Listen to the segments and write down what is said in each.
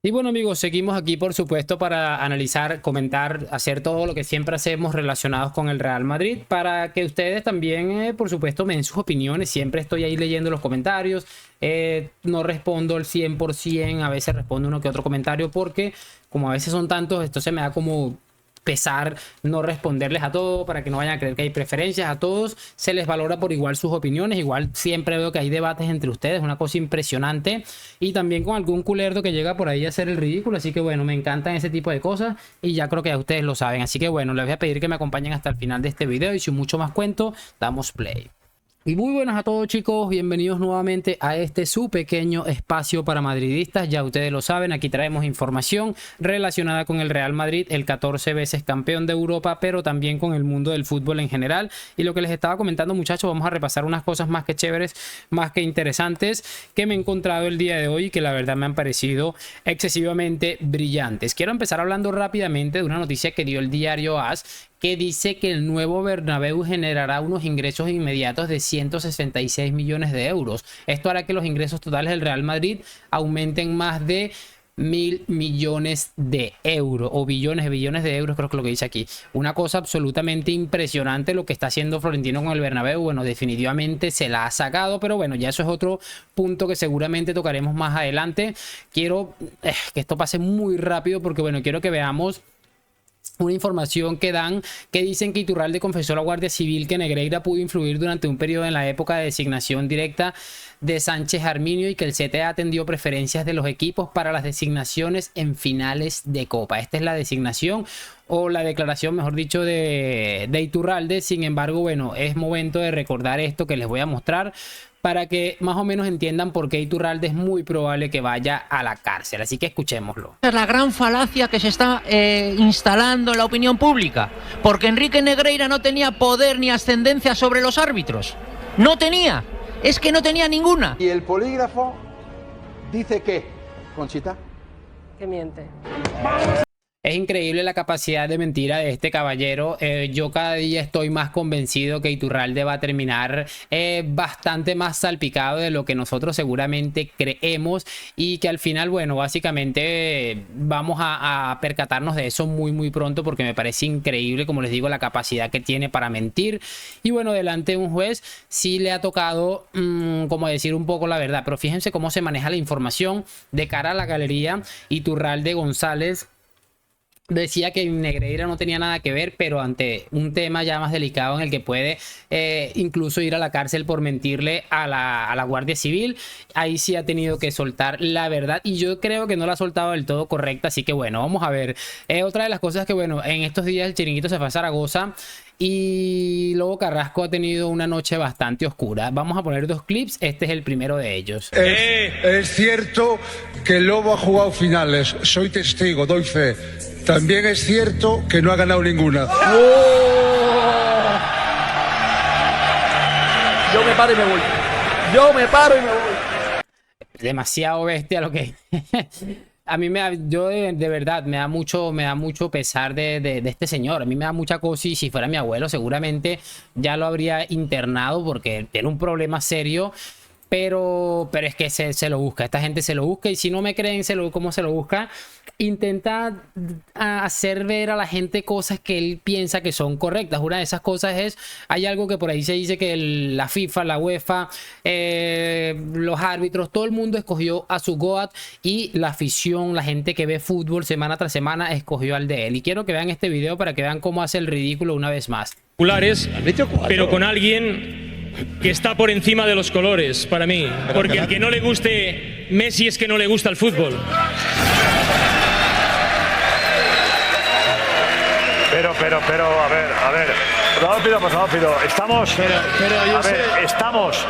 Y bueno amigos, seguimos aquí por supuesto para analizar, comentar, hacer todo lo que siempre hacemos relacionados con el Real Madrid para que ustedes también por supuesto me den sus opiniones. Siempre estoy ahí leyendo los comentarios, no respondo al 100%, a veces respondo uno que otro comentario porque como a veces son tantos, esto se me da como pesar no responderles a todos para que no vayan a creer que hay preferencias. A todos se les valora por igual sus opiniones, igual siempre veo que hay debates entre ustedes, una cosa impresionante, y también con algún culerdo que llega por ahí a hacer el ridículo, así que bueno, me encantan ese tipo de cosas y ya creo que ya ustedes lo saben, así que bueno, les voy a pedir que me acompañen hasta el final de este video y sin mucho más cuento, damos play. Y muy buenas a todos chicos, bienvenidos nuevamente a este su pequeño espacio para madridistas. Ya ustedes lo saben, aquí traemos información relacionada con el Real Madrid, el 14 veces campeón de Europa, pero también con el mundo del fútbol en general. Y lo que les estaba comentando muchachos, vamos a repasar unas cosas más que chéveres, más que interesantes que me he encontrado el día de hoy y que la verdad me han parecido excesivamente brillantes. Quiero empezar hablando rápidamente de una noticia que dio el diario AS, que dice que el nuevo Bernabéu generará unos ingresos inmediatos de 166 millones de euros. Esto hará que los ingresos totales del Real Madrid aumenten más de 1.000 millones de euros o billones de euros, creo que es lo que dice aquí. Una cosa absolutamente impresionante lo que está haciendo Florentino con el Bernabéu. Bueno, definitivamente se la ha sacado, pero bueno, ya eso es otro punto que seguramente tocaremos más adelante. Quiero que esto pase muy rápido porque bueno, quiero que veamos una información que dan, que dicen que Iturralde confesó a la Guardia Civil que Negreira pudo influir durante un periodo en la época de designación directa de Sánchez Arminio y que el CTA atendió preferencias de los equipos para las designaciones en finales de Copa. Esta es la designación o la declaración, mejor dicho, de Iturralde. Sin embargo, bueno, es momento de recordar esto que les voy a mostrar para que más o menos entiendan por qué Iturralde es muy probable que vaya a la cárcel. Así que escuchémoslo. Es la gran falacia que se está instalando en la opinión pública, porque Enrique Negreira no tenía poder ni ascendencia sobre los árbitros. No tenía, es que no tenía ninguna. Y el polígrafo dice que, Conchita, que miente. Es increíble la capacidad de mentira de este caballero. Yo cada día estoy más convencido que Iturralde va a terminar bastante más salpicado de lo que nosotros seguramente creemos y que al final, bueno, básicamente vamos a percatarnos de eso muy pronto porque me parece increíble, como les digo, la capacidad que tiene para mentir. Y bueno, delante de un juez sí le ha tocado, como decir un poco la verdad, pero fíjense cómo se maneja la información de cara a la galería. Iturralde González decía que Negreira no tenía nada que ver, pero ante un tema ya más delicado en el que puede incluso ir a la cárcel por mentirle a la Guardia Civil, ahí sí ha tenido que soltar la verdad y yo creo que no la ha soltado del todo correcta, así que bueno, vamos a ver. Otra de las cosas que bueno, en estos días el Chiringuito se fue a Zaragoza y Lobo Carrasco ha tenido una noche bastante oscura. Vamos a poner dos clips, este es el primero de ellos. Es cierto que el Lobo ha jugado finales, soy testigo, doy fe. También es cierto que no ha ganado ninguna. Yo me paro y me voy. Yo me paro y me voy. Demasiado bestia lo que... A mí yo de verdad me da mucho pesar de este señor. A mí me da mucha cosa y si fuera mi abuelo seguramente ya lo habría internado porque tiene un problema serio. Pero es que se lo busca, esta gente se lo busca y si no me creen cómo se lo busca, intenta hacer ver a la gente cosas que él piensa que son correctas. Una de esas cosas es, hay algo que por ahí se dice que la FIFA, la UEFA, los árbitros, todo el mundo escogió a su GOAT y la afición, la gente que ve fútbol semana tras semana escogió al de él. Y quiero que vean este video para que vean cómo hace el ridículo una vez más. Pero con alguien que está por encima de los colores para mí, porque el que no le guste Messi es que no le gusta el fútbol. Pero, a ver, rápido, estamos, a ver, estamos.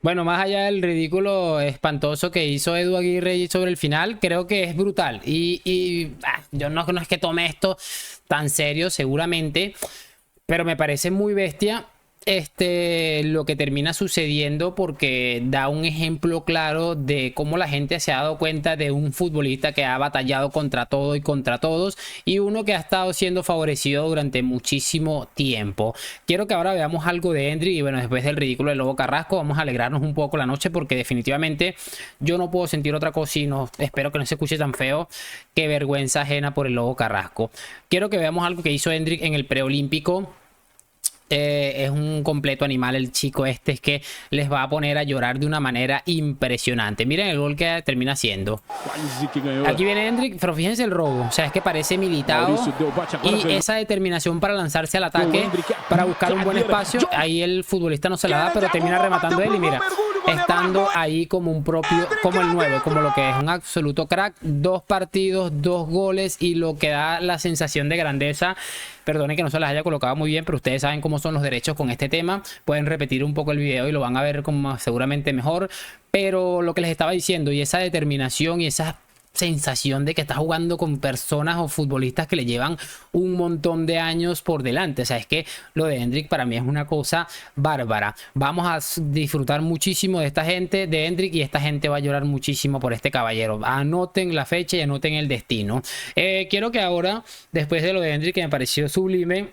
Bueno, más allá del ridículo espantoso que hizo Edu Aguirre sobre el final, creo que es brutal. Yo no es que tome esto tan serio, seguramente, pero me parece muy bestia lo que termina sucediendo, porque da un ejemplo claro de cómo la gente se ha dado cuenta de un futbolista que ha batallado contra todo y contra todos, y uno que ha estado siendo favorecido durante muchísimo tiempo. Quiero que ahora veamos algo de Endrick, y bueno, después del ridículo del Lobo Carrasco vamos a alegrarnos un poco la noche, porque definitivamente yo no puedo sentir otra cosa, y no, espero que no se escuche tan feo, que vergüenza ajena por el Lobo Carrasco. Quiero que veamos algo que hizo Endrick en el preolímpico. Es un completo animal el chico este, es que les va a poner a llorar de una manera impresionante. Miren el gol que termina haciendo. Aquí viene Endrick, pero fíjense el robo, o sea, es que parece militado, y esa determinación para lanzarse al ataque, para buscar un buen espacio. Ahí el futbolista no se la da, pero termina rematando él, y mira, estando ahí como un propio, como el 9, como lo que es un absoluto crack. 2 partidos, 2 goles, y lo que da la sensación de grandeza. Perdone que no se las haya colocado muy bien, pero ustedes saben cómo son los derechos con este tema. Pueden repetir un poco el video y lo van a ver como seguramente mejor. Pero lo que les estaba diciendo, y esa determinación y esa sensación de que está jugando con personas o futbolistas que le llevan un montón de años por delante. O sea, es que lo de Endrick para mí es una cosa bárbara. Vamos a disfrutar muchísimo de esta gente, de Endrick, y esta gente va a llorar muchísimo por este caballero. Anoten la fecha y anoten el destino. Quiero que ahora, después de lo de Endrick, que me pareció sublime,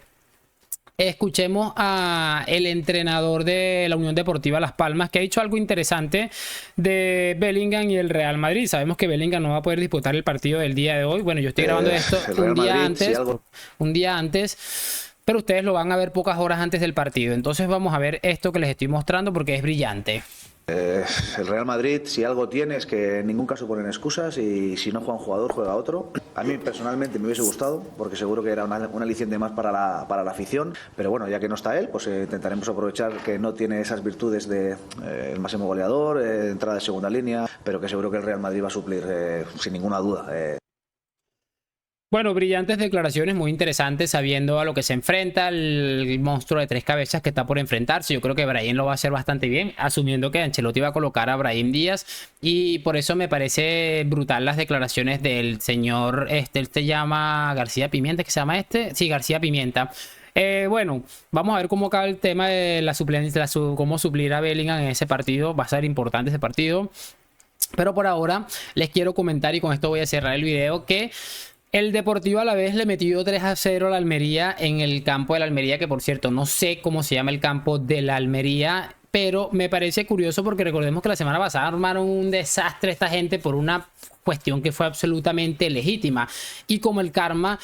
escuchemos a el entrenador de la Unión Deportiva Las Palmas, que ha dicho algo interesante de Bellingham y el Real Madrid. Sabemos que Bellingham no va a poder disputar el partido del día de hoy. Bueno, yo estoy grabando esto un día antes, pero ustedes lo van a ver pocas horas antes del partido. Entonces vamos a ver esto que les estoy mostrando, porque es brillante. El Real Madrid, si algo tiene, es que en ningún caso ponen excusas, y si no juega un jugador, juega otro. A mí personalmente me hubiese gustado, porque seguro que era un aliciente más para la afición, pero bueno, ya que no está él, pues intentaremos aprovechar que no tiene esas virtudes de el máximo goleador, entrada de segunda línea, pero que seguro que el Real Madrid va a suplir sin ninguna duda. Bueno, brillantes declaraciones, muy interesantes, sabiendo a lo que se enfrenta el monstruo de 3 cabezas que está por enfrentarse. Yo creo que Brahim lo va a hacer bastante bien, asumiendo que Ancelotti va a colocar a Brahim Díaz, y por eso me parece brutal las declaraciones del señor, él se llama García Pimienta, ¿qué se llama este? Sí, García Pimienta. Bueno, vamos a ver cómo acaba el tema de la suplencia, cómo suplir a Bellingham en ese partido. Va a ser importante ese partido, pero por ahora les quiero comentar, y con esto voy a cerrar el video, que el Deportivo Alavés le metió 3-0 a la Almería en el campo de la Almería, que por cierto no sé cómo se llama el campo de la Almería, pero me parece curioso porque recordemos que la semana pasada armaron un desastre esta gente por una cuestión que fue absolutamente legítima, y como el karma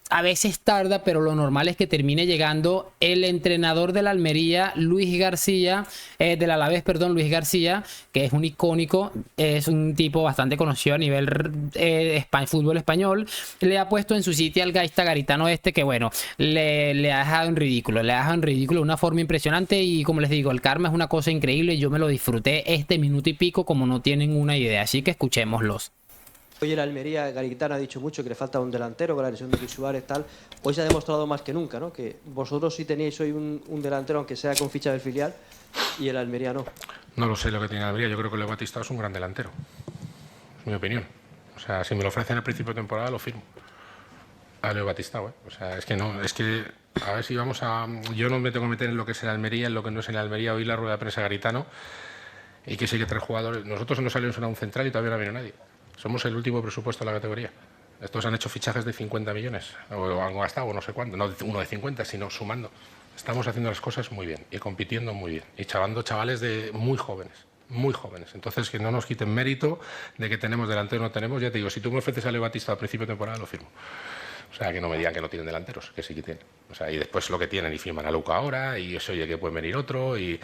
a veces tarda, pero lo normal es que termine llegando, el entrenador de la Almería, Luis García, del Alavés, perdón, Luis García, que es un icónico, es un tipo bastante conocido a nivel fútbol español, le ha puesto en su sitio al gaita garitano este, que bueno, le ha dejado en ridículo, de una forma impresionante, y como les digo, el karma es una cosa increíble. Yo me lo disfruté este minuto y pico como no tienen una idea, así que escuchémoslos. Hoy el Almería Garitano ha dicho mucho que le falta un delantero con la lesión de Luis Suárez, tal. Hoy se ha demostrado más que nunca, ¿no? Que vosotros sí teníais hoy un delantero, aunque sea con ficha del filial, y el Almería no. No lo sé lo que tiene el Almería. Yo creo que Leo Batistao es un gran delantero. Es mi opinión. O sea, si me lo ofrecen al principio de temporada, lo firmo. A Leo Batistao, ¿eh? O sea, es que no, es que a ver si vamos a... Yo no me tengo que meter en lo que es el Almería, en lo que no es el Almería. Hoy la rueda de prensa Garitano, y que sí que 3 jugadores. Nosotros no salimos a un central y todavía no ha venido nadie. Somos el último presupuesto de la categoría. Estos han hecho fichajes de 50 millones, o han gastado, no sé cuánto, no uno de 50, sino sumando. Estamos haciendo las cosas muy bien y compitiendo muy bien. Y chavales de muy jóvenes, muy jóvenes. Entonces, que no nos quiten mérito de que tenemos delantero o no tenemos. Ya te digo, si tú me ofreces a Leo Batistao al principio de temporada, lo firmo. O sea, que no me digan que no tienen delanteros, que sí que tienen. O sea, y después lo que tienen, y firman a Luca ahora, y se oye que puede venir otro, y...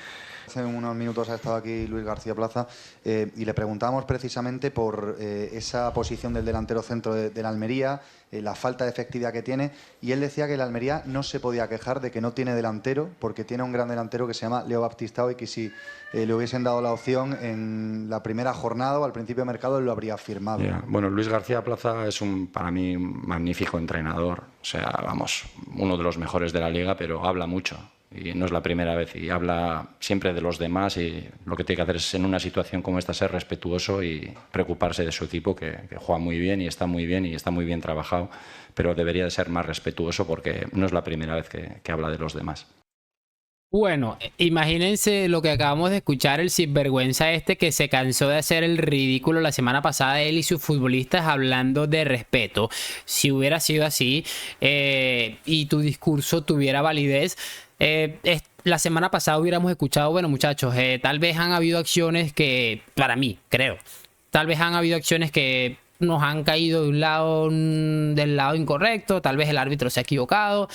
Hace unos minutos ha estado aquí Luis García Plaza, y le preguntábamos precisamente por esa posición del delantero centro de la Almería, la falta de efectividad que tiene, y él decía que la Almería no se podía quejar de que no tiene delantero, porque tiene un gran delantero que se llama Leo Batistao, y que si le hubiesen dado la opción en la primera jornada o al principio de mercado, él lo habría firmado. Yeah. Bueno, Luis García Plaza es para mí un magnífico entrenador, o sea, vamos, uno de los mejores de la liga, pero habla mucho. Y no es la primera vez, y habla siempre de los demás, y lo que tiene que hacer es, en una situación como esta, ser respetuoso y preocuparse de su equipo, que juega muy bien y está muy bien trabajado, pero debería de ser más respetuoso, porque no es la primera vez que habla de los demás. Bueno, imagínense lo que acabamos de escuchar, el sinvergüenza este que se cansó de hacer el ridículo la semana pasada, él y sus futbolistas hablando de respeto. Si hubiera sido así y tu discurso tuviera validez, la semana pasada hubiéramos escuchado, bueno muchachos, tal vez han habido acciones que, para mí, creo, tal vez han habido acciones que nos han caído de un lado, del lado incorrecto, tal vez el árbitro se ha equivocado.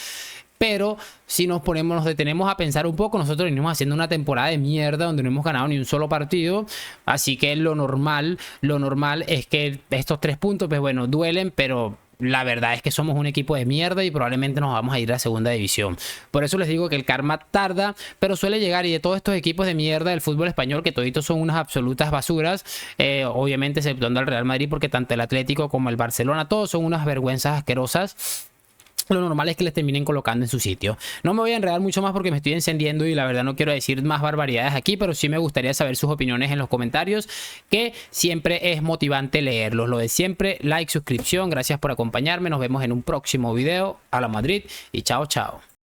Pero si nos detenemos a pensar un poco, nosotros venimos haciendo una temporada de mierda donde no hemos ganado ni un solo partido. Así que lo normal es que estos 3 puntos, pues bueno, duelen, pero la verdad es que somos un equipo de mierda y probablemente nos vamos a ir a segunda división. Por eso les digo que el karma tarda, pero suele llegar. Y de todos estos equipos de mierda del fútbol español, que toditos son unas absolutas basuras, obviamente exceptuando al Real Madrid, porque tanto el Atlético como el Barcelona, todos son unas vergüenzas asquerosas. Lo normal es que les terminen colocando en su sitio. No me voy a enredar mucho más porque me estoy encendiendo y la verdad no quiero decir más barbaridades aquí, pero sí me gustaría saber sus opiniones en los comentarios, que siempre es motivante leerlos. Lo de siempre, like, suscripción, gracias por acompañarme. Nos vemos en un próximo video. A la Madrid y chao, chao.